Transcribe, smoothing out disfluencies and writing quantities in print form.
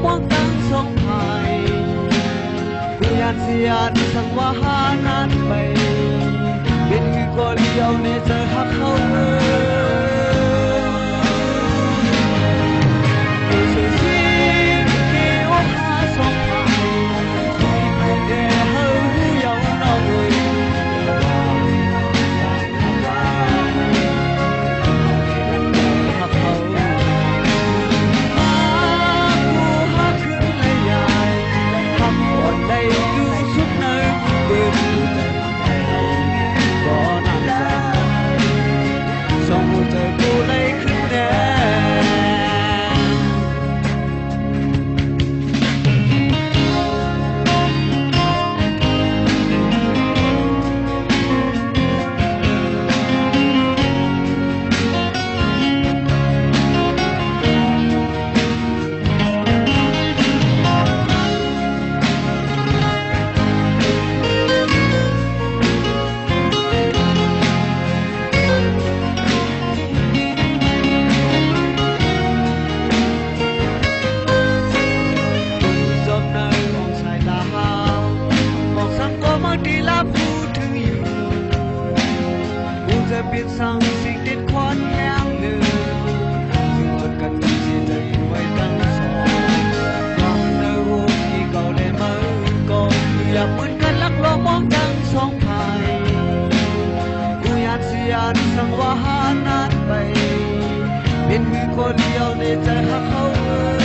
มองตั้งสองภายกูอยากเสียดสังว่าหานั้นไปเป็นคือก็เลี้ยวในเจอหักเขาbiết rằngสิ่งเด็ดควรแย้งหนึ่งซึ่งอดกันที่จะได้ไว้ตั้งสองฟังในรูปที่เก่าได้มาก่อนอยากเหมือนกันลักลอบมองตั้งสองภายกูอยากเสียดสังว่าหานัดไปเป็นมือคนเดียวในใจหักเขา